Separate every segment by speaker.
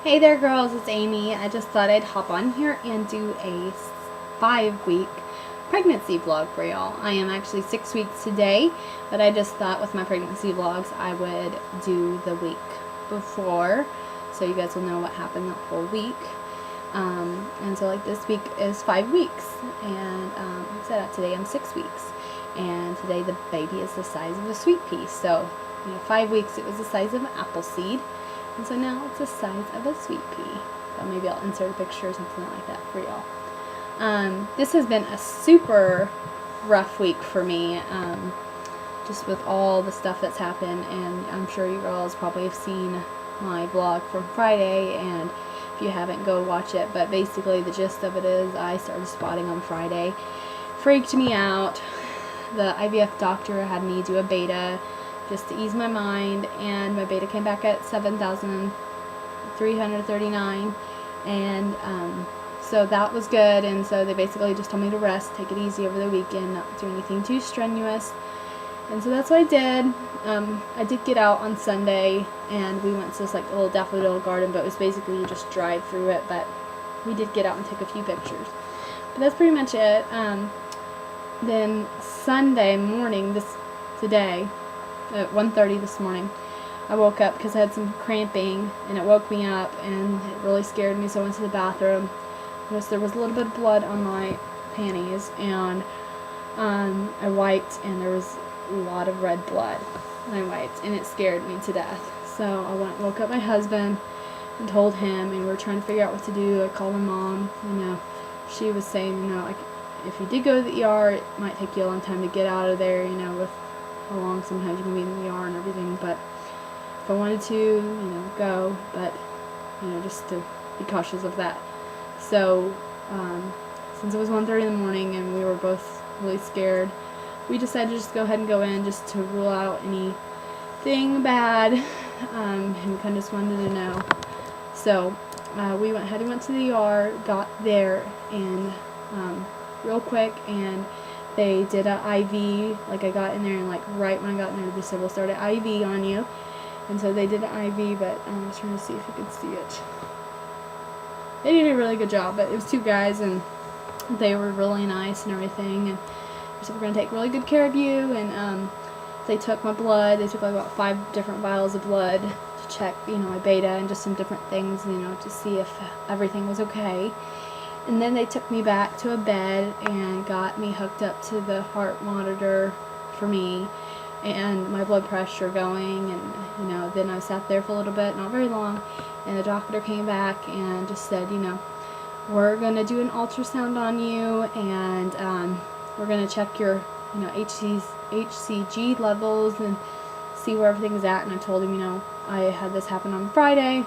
Speaker 1: Hey there girls, it's Amy. I just thought I'd hop on here and do a 5-week pregnancy vlog for y'all. I am actually 6 weeks today, but I just thought with my pregnancy vlogs I would do the week before so you guys will know what happened that whole week. And so like this week is 5 weeks, and like I said, today I'm 6 weeks, and today the baby is the size of a sweet pea. So 5 weeks it was the size of an apple seed. And so now it's the size of a sweet pea. So maybe I'll insert a picture or something like that for y'all. This has been a super rough week for me, just with all the stuff that's happened. And I'm sure you girls probably have seen my vlog from Friday, and if you haven't, go watch it. But basically the gist of it is I started spotting on Friday. Freaked me out. The IVF doctor had me do a beta just to ease my mind, and my beta came back at 7,339, and so that was good. And so they basically just told me to rest, take it easy over the weekend, not do anything too strenuous, and so that's what I did. I did get out on Sunday, and we went to this like little daffodil garden, but it was basically you just drive through it, but we did get out and take a few pictures. But that's pretty much it. Then Sunday morning, today, at 1:30 this morning, I woke up because I had some cramping, and it woke me up and it really scared me, so I went to the bathroom. Noticed there was a little bit of blood on my panties, and I wiped, and there was a lot of red blood, and I wiped, and it scared me to death. So I woke up my husband and told him, and we were trying to figure out what to do. I called my mom. She was saying, like, if you did go to the ER, it might take you a long time to get out of there, with how long sometimes you can be in the ER and everything. But if I wanted to, go, but just to be cautious of that. So since it was 1:30 in the morning and we were both really scared, we decided to just go ahead and go in, just to rule out anything bad, and kind of just wanted to know. So we went ahead and went to the ER, got there, and real quick, and they did an IV. Like, I got in there, and like right when I got in there, they said, we'll start an IV on you. And so they did an IV, but I'm just trying to see if you can see it. They did a really good job, but it was 2 guys, and they were really nice and everything, and they said, we're going to take really good care of you. And they took my blood. They took like about 5 different vials of blood to check, my beta and just some different things, to see if everything was okay. And then they took me back to a bed and got me hooked up to the heart monitor for me and my blood pressure going. And then I sat there for a little bit, not very long, and the doctor came back and just said, we're going to do an ultrasound on you, and we're going to check your HCG levels and see where everything's at. And I told him, I had this happen on Friday,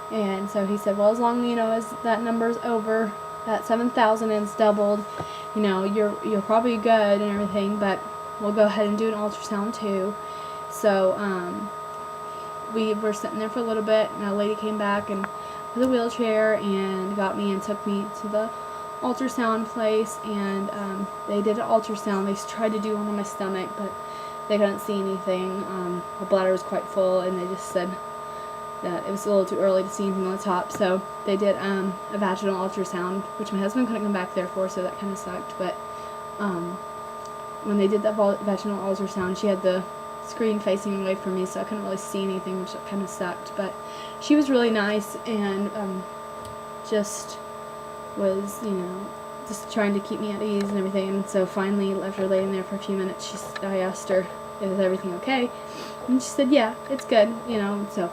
Speaker 1: and so he said, well, as long as that number's over that 7,000 and it's doubled, you're probably good and everything, but we'll go ahead and do an ultrasound too. So we were sitting there for a little bit, and a lady came back and with a wheelchair and got me and took me to the ultrasound place, and they did an ultrasound. They tried to do one on my stomach, but they couldn't see anything. The bladder was quite full, and they just said that it was a little too early to see anything on the top. So they did a vaginal ultrasound, which my husband couldn't come back there for, so that kind of sucked. But when they did that vaginal ultrasound, she had the screen facing away from me, so I couldn't really see anything, which kind of sucked. But she was really nice, and just was, just trying to keep me at ease and everything. And so finally, after laying there for a few minutes, I asked her, is everything okay? And she said, yeah, it's good, so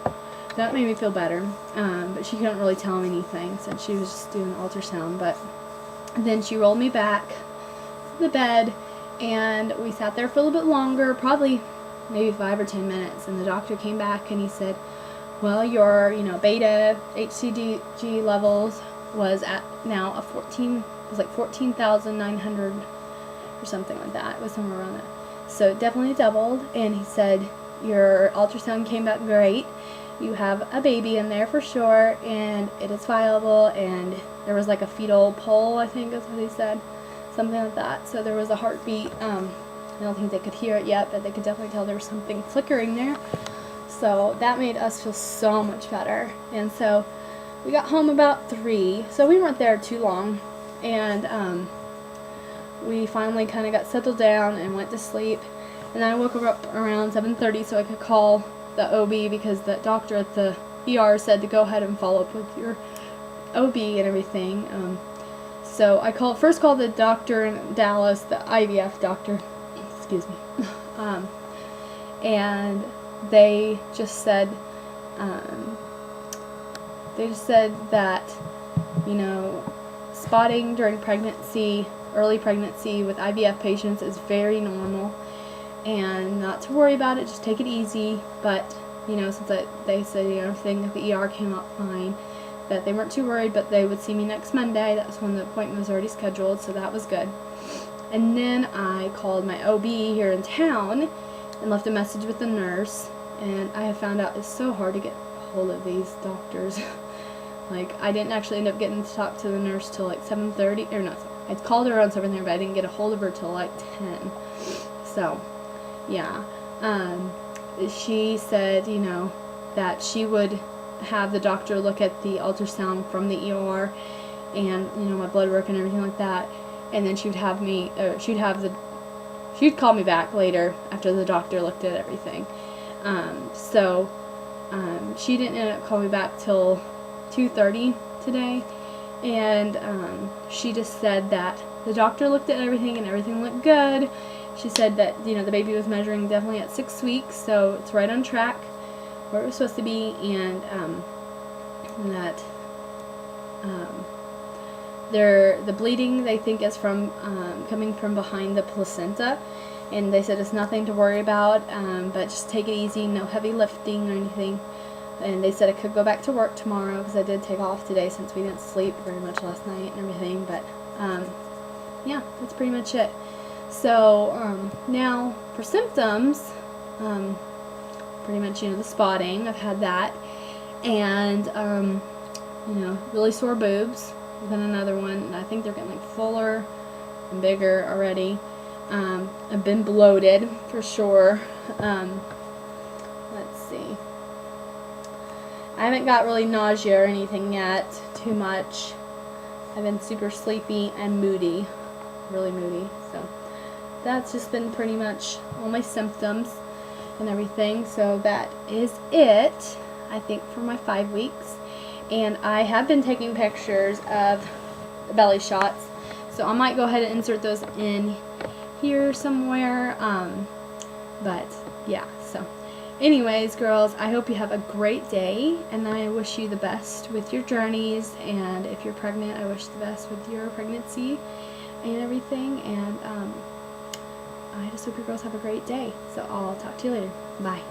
Speaker 1: that made me feel better. But she couldn't really tell me anything, since she was just doing the ultrasound. But then she rolled me back to the bed, and we sat there for a little bit longer, probably maybe 5 or 10 minutes, and the doctor came back and he said, well, your beta HCG levels was at now a 14,900 or something like that. It was somewhere around that. So it definitely doubled, and he said your ultrasound came back great. You have a baby in there for sure, and it is viable, and there was like a fetal pulse, I think is what he said, something like that. So there was a heartbeat. I don't think they could hear it yet, but they could definitely tell there was something flickering there. So that made us feel so much better. And so we got home about 3, so we weren't there too long, and we finally kind of got settled down and went to sleep. And then I woke up around 7:30 so I could call the OB, because the doctor at the ER said to go ahead and follow up with your OB and everything. So I first called the doctor in Dallas, the IVF doctor, excuse me, and they just said that, you know, spotting during pregnancy, early pregnancy with IVF patients is very normal, and not to worry about it, just take it easy. But, you know, since they said, you know, everything at the ER came out fine, that they weren't too worried, but they would see me next Monday. That was when the appointment was already scheduled, so that was good. And then I called my OB here in town and left a message with the nurse, and I have found out it's so hard to get a hold of these doctors. Like, I didn't actually end up getting to talk to the nurse till like 7:30, or no, I called her around 7:30, but I didn't get a hold of her till like 10. So, yeah. She said, you know, that she would have the doctor look at the ultrasound from the ER and, you know, my blood work and everything like that, and then she'd call me back later after the doctor looked at everything. She didn't end up calling me back till 2:30 today, and she just said that the doctor looked at everything and everything looked good. She said that, you know, the baby was measuring definitely at 6 weeks, so it's right on track where it was supposed to be, and that the bleeding, they think, is from coming from behind the placenta, and they said it's nothing to worry about, but just take it easy, no heavy lifting or anything. And they said I could go back to work tomorrow, because I did take off today since we didn't sleep very much last night and everything. But yeah, that's pretty much it. So now for symptoms, pretty much, you know, the spotting, I've had that, and you know, really sore boobs. Then another one, and I think they're getting like fuller and bigger already. I've been bloated for sure. Let's see. I haven't got really nausea or anything yet, too much. I've been super sleepy and moody, really moody. So that's just been pretty much all my symptoms and everything. So that is it, I think, for my 5 weeks. And I have been taking pictures of the belly shots, so I might go ahead and insert those in here somewhere. But yeah, so anyways, girls, I hope you have a great day, and I wish you the best with your journeys, and if you're pregnant, I wish the best with your pregnancy and everything, and I just hope you girls have a great day. So I'll talk to you later. Bye.